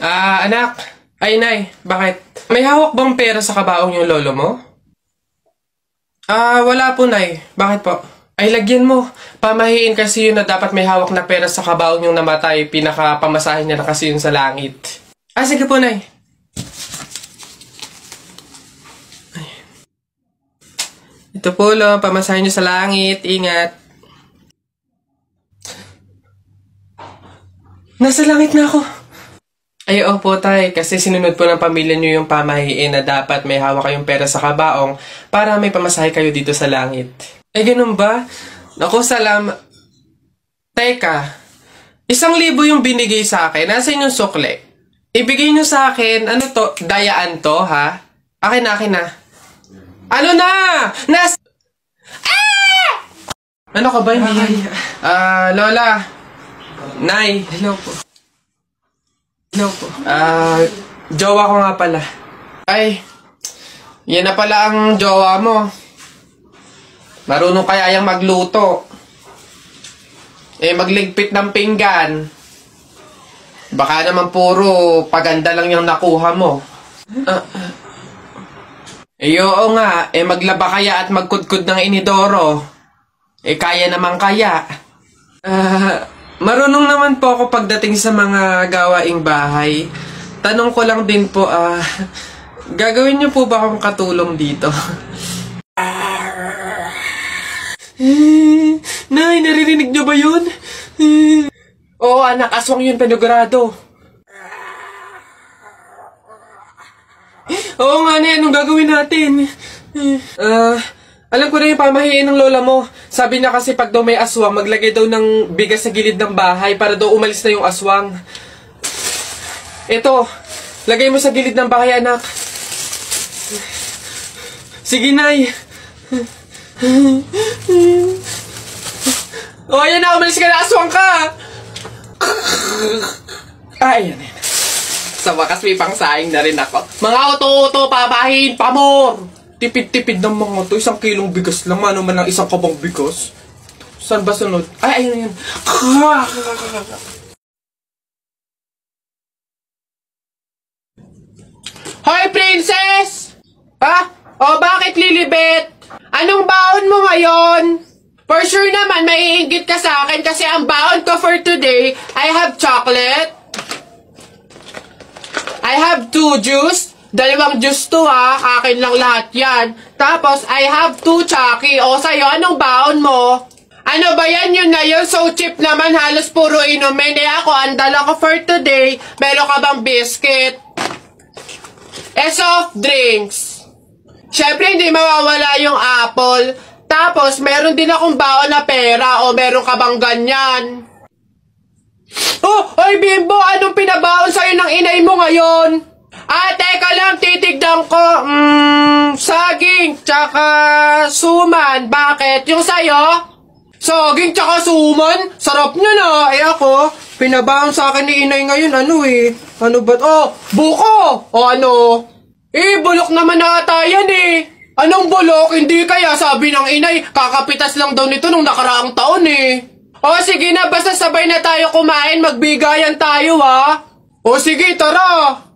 Anak. Ay, Nay. Bakit? May hawak bang pera sa kabaong yung lolo mo? Wala po, Nay. Bakit po? Ay, lagyan mo. Pamahiin kasi yun na dapat may hawak na pera sa kabaong yung namatay. Pinaka-pamasahin niya na kasi yun sa langit. Sige po, Nay. Ay. Ito po, lo. Pamasahin niyo sa langit. Ingat. Nasa langit na ako. Ay, opo, Tay. Kasi sinunod po ng pamilya niyo yung pamahiin na dapat may hawak kayong pera sa kabaong para may pamasahe kayo dito sa langit. Ay, ganun ba? Naku, Teka, 1,000 yung binigay sa akin. Nasaan yung sukle? Ibigay niyo sa akin, ano to? Dayaan to, ha? Akin na. Ano na? Ano ka ba? Hindi. Lola. Nay. Hello po. Jowa ko nga pala. Ay, yan na pala ang jowa mo. Marunong kaya yung magluto. Magligpit ng pinggan. Baka naman puro paganda lang yung nakuha mo. Oo nga, maglaba kaya at magkudkud ng inidoro. Kaya naman kaya. Marunong naman po ako pagdating sa mga gawaing bahay. Tanong ko lang din po, gagawin niyo po ba akong katulong dito? Nay, naririnig niyo ba yun? Oo, anak, aswang yun, penogrado. Oo nga, Nay, anong gagawin natin? Alam ko na yung pamahiin ng lola mo. Sabi na kasi pag daw may aswang, maglagay daw ng bigas sa gilid ng bahay para daw umalis na yung aswang. Ito, lagay mo sa gilid ng bahay, anak. Sige, Nay. Ayan na, umalis ka na, aswang ka! Ayan. Sa wakas may pangsaing na rin ako. Mga uto-uto, papahin, pamor! Tipid-tipid ng mga to. 1 kilong bigas lang. Ano man lang 1 kabang bigas. Saan ba sunod? Ay, ayun. Hoy, princess! Bakit lilibet? Anong baon mo ngayon? For sure naman, maiinggit ka sa akin kasi ang baon ko for today, I have chocolate. I have 2 juice. 2 juice to, ha. Akin lang lahat yan. Tapos, I have 2 Chucky. O, sa'yo, anong baon mo? Ano ba yan? Yun na yun. So cheap naman. Halos puro inumin. Ako, ang dala ko for today. Meron ka bang biscuit? Soft drinks. Siyempre, hindi mawawala yung apple. Tapos, meron din akong baon na pera. O, meron ka bang ganyan? Oy, Bimbo! Anong pinabaon sa'yo ng inay mo ngayon? Teka lang, titignan ko. Saging, tsaka suman. Bakit? Yung sayo? Saging, tsaka suman? Sarap nyo na. Ako, pinabaon sa akin ni inay ngayon. Ano ba? Buko! Ano? Bulok naman ata yan Anong bulok? Hindi kaya sabi ng inay, kakapitas lang daw nito nung nakaraang taon sige na, basta sabay na tayo kumain, magbigayan tayo sige, tara!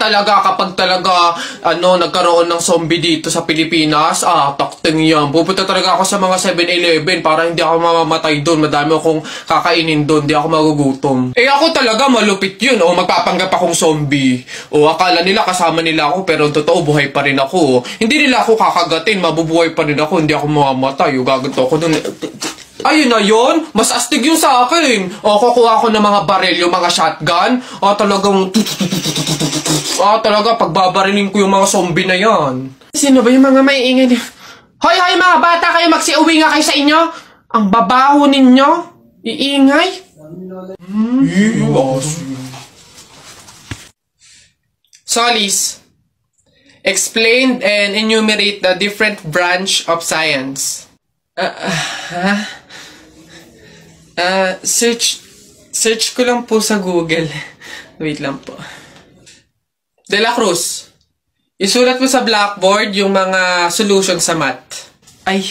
Talaga, kapag talaga, nagkaroon ng zombie dito sa Pilipinas, takting yan. Pupunta talaga ako sa mga 7-Eleven para hindi ako mamamatay doon. Madami akong kakainin doon, hindi ako magugutom. Ako talaga, malupit yun. Magpapanggap akong zombie. Akala nila kasama nila ako, pero totoo, buhay pa rin ako. Hindi nila ako kakagatin, mabubuhay pa rin ako, hindi ako mamamatay. Gaganto ako doon. Ayun na yun, mas astig yung sa akin. Kukuha ako ng mga baril, yung mga shotgun. Talaga, pagbabarilin ko yung mga zombie na yan. Sino ba yung mga maiingay niya? Hoy, mga bata, kayo magsiuwi nga kayo sa inyo. Ang babaho ninyo. Iingay. Solis, explain and enumerate the different branch of science. Search ko lang po sa Google. Wait lang po. De La Cruz, Isulat mo sa blackboard yung mga solution sa math. Ay,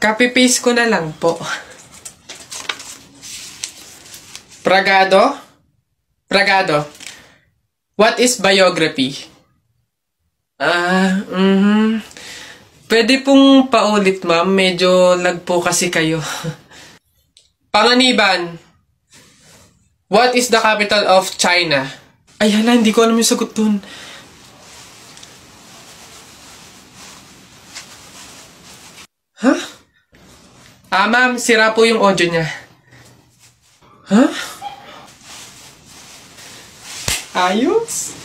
copy-paste ko na lang po. Pragado? Pragado, what is biography? Pwede pong paulit, ma'am. Medyo lag po kasi kayo. Panganiban, what is the capital of China? Ay, hala, hindi ko alam yung sagot dun. Huh? Ma'am, sira po yung audio niya. Huh? Ayos?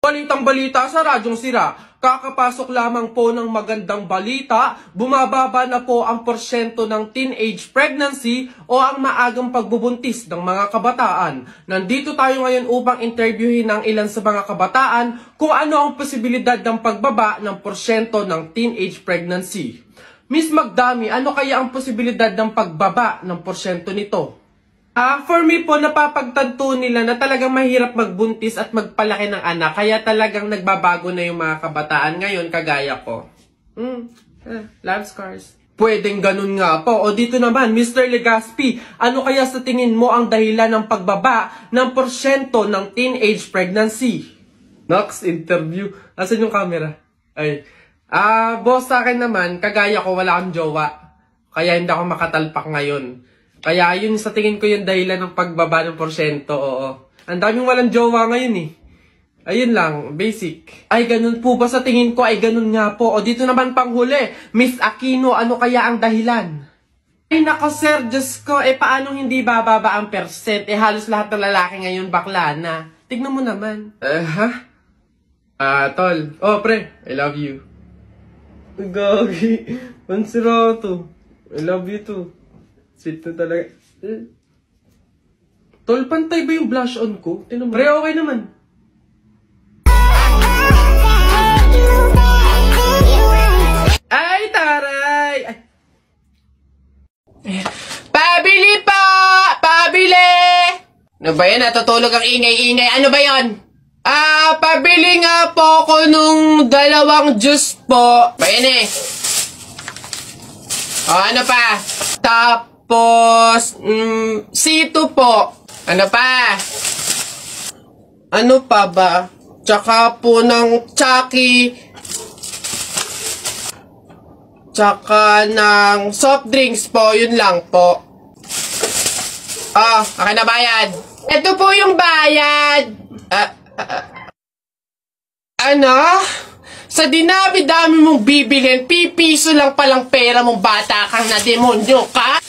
Balitang balita sa Radyong Sira. Kakapasok lamang po ng magandang balita, bumababa na po ang porsyento ng teenage pregnancy o ang maagang pagbubuntis ng mga kabataan. Nandito tayo ngayon upang interviewin ng ilan sa mga kabataan kung ano ang posibilidad ng pagbaba ng porsyento ng teenage pregnancy. Miss Magdami, ano kaya ang posibilidad ng pagbaba ng porsyento nito? For me po, napapagtanto nila na talagang mahirap magbuntis at magpalaki ng anak. Kaya talagang nagbabago na yung mga kabataan ngayon, kagaya ko. Love scars. Pwedeng ganun nga po. O dito naman, Mr. Legaspi, ano kaya sa tingin mo ang dahilan ng pagbaba ng porsyento ng teenage pregnancy? Next interview. Asan yung camera? Ay. Boss, sa akin naman, kagaya ko, wala akong jowa. Kaya hindi ako makatalpak ngayon. Kaya yun sa tingin ko yung dahilan ng pagbaba ng porsyento, oo. Ang daming walang jowa ngayon eh. Ayun lang, basic. Ay, ganun po ba sa tingin ko? Ay, ganun nga po. O dito naman panghuli, Miss Aquino, ano kaya ang dahilan? Ay, nako sir, Diyos ko, paano hindi bababa ang percent? Halos lahat ng lalaki ngayon bakla na. Tignan mo naman. Tol. Oh, pre, I love you. Gagi, pansira to. I love you too. Sweet na talaga. Tol, pantay ba yung blush on ko? Tinan mo. Pre, okay naman. Ay, taray! Ay. Pabili po! Pabili! Ano ba yan? Natutulog ang ingay-ingay. Ano ba yan? Pabili nga po ko nung 2 juice po. Ba yan eh? Ano pa? Tapos, C2 po. Ano pa? Ano pa ba? Tsaka po ng Chucky. Tsaka ng soft drinks po. Yun lang po. Akin na bayad. Ito po yung bayad. Ano? Sa dinami-dami mong bibilhin, pipiso lang palang pera mong bata kang na demonyo ka?